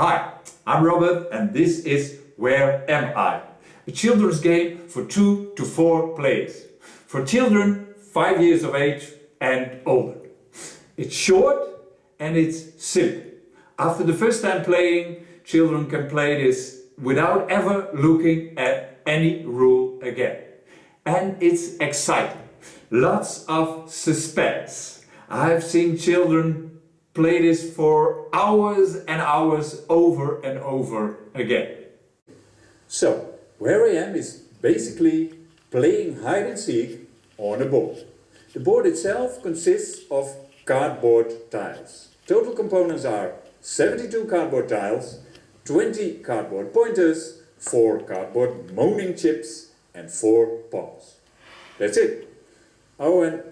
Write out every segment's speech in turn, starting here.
Hi, I'm Robert and this is Where Am I? A children's game for 2 to 4 players. For children 5 years of age and older. It's short and it's simple. After the first time playing, children can play this without ever looking at any rule again. And it's exciting. Lots of suspense. I've seen children play this for hours and hours over and over again. So, where I am is basically playing hide and seek on a board. The board itself consists of cardboard tiles. Total components are 72 cardboard tiles, 20 cardboard pointers, 4 cardboard moaning chips and 4 pawns. That's it. Oh, and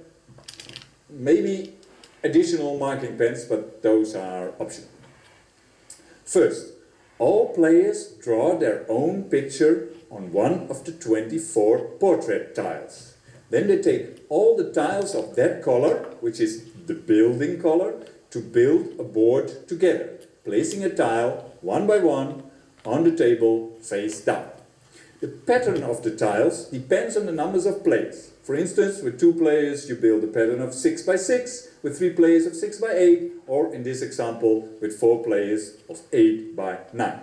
maybe additional marking pens, but those are optional. First, all players draw their own picture on one of the 24 portrait tiles. Then they take all the tiles of that color, which is the building color, to build a board together, placing a tile one by one on the table face down. The pattern of the tiles depends on the numbers of players. For instance, with 2 players you build a pattern of 6 by 6, with 3 players of 6 by 8, or in this example with 4 players of 8 by 9.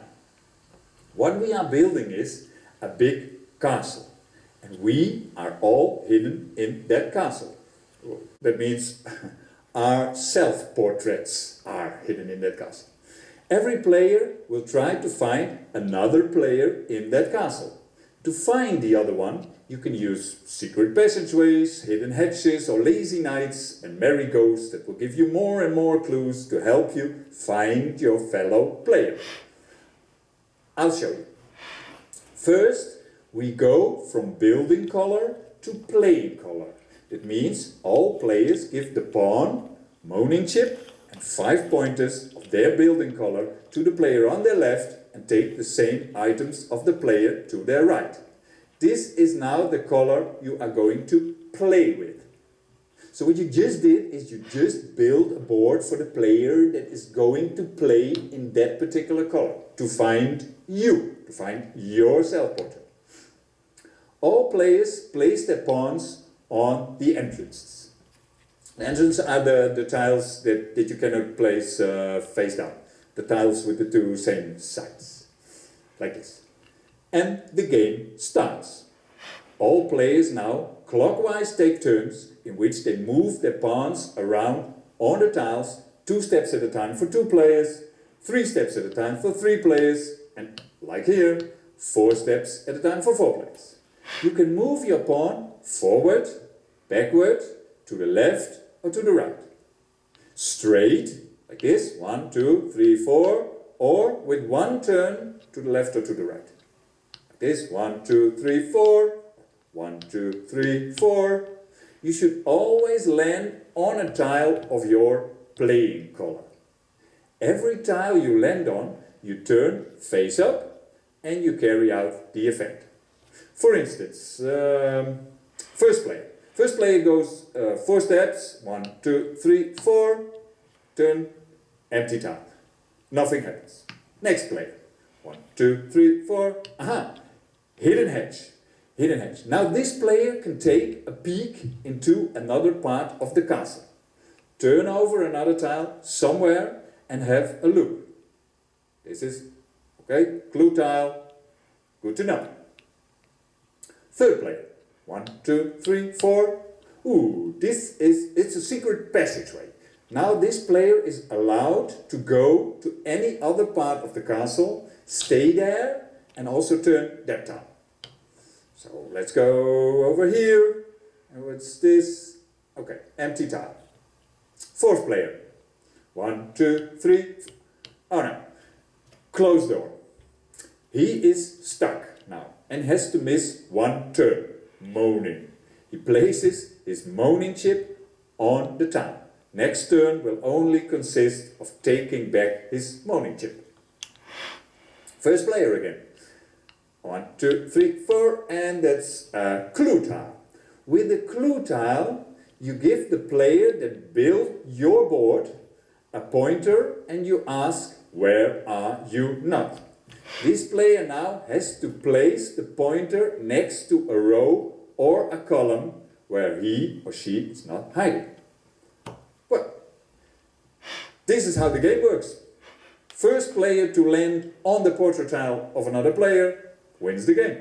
What we are building is a big castle, and we are all hidden in that castle. That means our self-portraits are hidden in that castle. Every player will try to find another player in that castle. To find the other one, you can use secret passageways, hidden hatches or lazy nights and merry ghosts that will give you more and more clues to help you find your fellow player. I'll show you. First, we go from building color to playing color. It means all players give the pawn, moaning chip and 5 pointers of their building color to the player on their left and take the same items of the player to their right. This is now the color you are going to play with. So what you just did is you just build a board for the player that is going to play in that particular color, to find you, to find your self-portrait. All players place their pawns on the entrances. The entrances are the tiles that you cannot place face down. The tiles with the 2 same sides. Like this. And the game starts. All players now clockwise take turns in which they move their pawns around on the tiles 2 steps at a time for 2 players, 3 steps at a time for 3 players, and like here, 4 steps at a time for 4 players. You can move your pawn forward, backward, to the left or to the right. Straight, like this, 1, 2, 3, 4, or with 1 turn to the left or to the right. Like this, 1, 2, 3, 4, 1, 2, 3, 4. You should always land on a tile of your playing color. Every tile you land on, you turn face up and you carry out the effect. For instance, first player. First player goes 4 steps, 1, 2, 3, 4, turn, empty tile. Nothing happens. Next player, 1, 2, 3, 4, aha, hidden hatch. Hidden hatch. Now this player can take a peek into another part of the castle. Turn over another tile somewhere and have a look. This is, okay, clue tile, good to know. Third player, 1, 2, 3, 4. Ooh, it's a secret passageway. Now this player is allowed to go to any other part of the castle, stay there and also turn that tile. So let's go over here. And what's this? Okay, empty tile. Fourth player. 1, 2, 3. Oh no. Closed door. He is stuck now and has to miss 1 turn. Moaning. He places his moaning chip on the tile. Next turn will only consist of taking back his moaning chip. First player again. 1, 2, 3, 4, and that's a clue tile. With the clue tile, you give the player that built your board a pointer and you ask where are you not? This player now has to place the pointer next to a row or a column where he or she is not hiding. Well, this is how the game works. First player to land on the portrait tile of another player wins the game.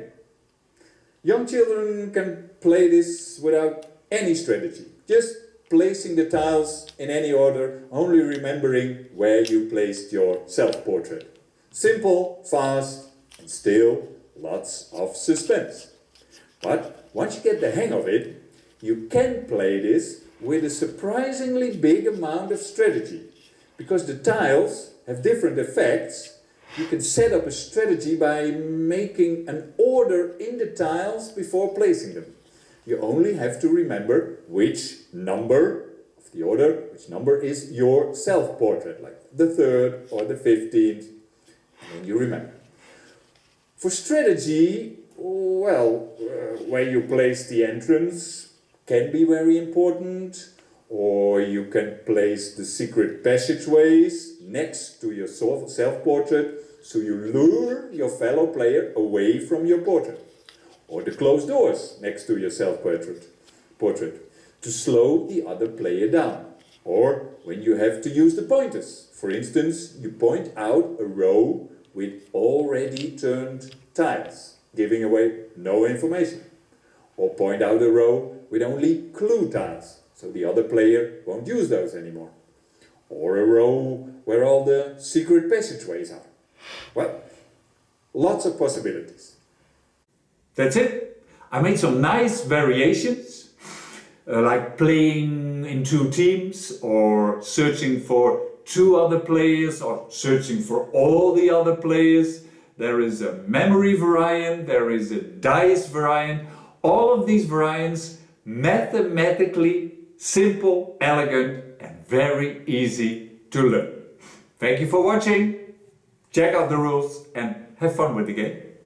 Young children can play this without any strategy, just placing the tiles in any order, only remembering where you placed your self-portrait. Simple, fast, and still lots of suspense. But once you get the hang of it, you can play this with a surprisingly big amount of strategy. Because the tiles have different effects, you can set up a strategy by making an order in the tiles before placing them. You only have to remember which number of the order, which number is your self-portrait, like the 3rd or the 15th, and then you remember. For strategy, well, where you place the entrance can be very important, or you can place the secret passageways next to your self-portrait, so you lure your fellow player away from your portrait. Or the closed doors next to your self-portrait to slow the other player down. Or when you have to use the pointers. For instance, you point out a row with already turned tiles, giving away no information. Or point out a row with only clue tiles, so the other player won't use those anymore. Or a row where all the secret passageways are. Well, lots of possibilities. That's it. I made some nice variations, like playing in 2 teams, or searching for 2 other players, or searching for all the other players. There is a memory variant, there is a dice variant. All of these variants mathematically simple, elegant, and very easy to learn. Thank you for watching. Check out the rules and have fun with the game.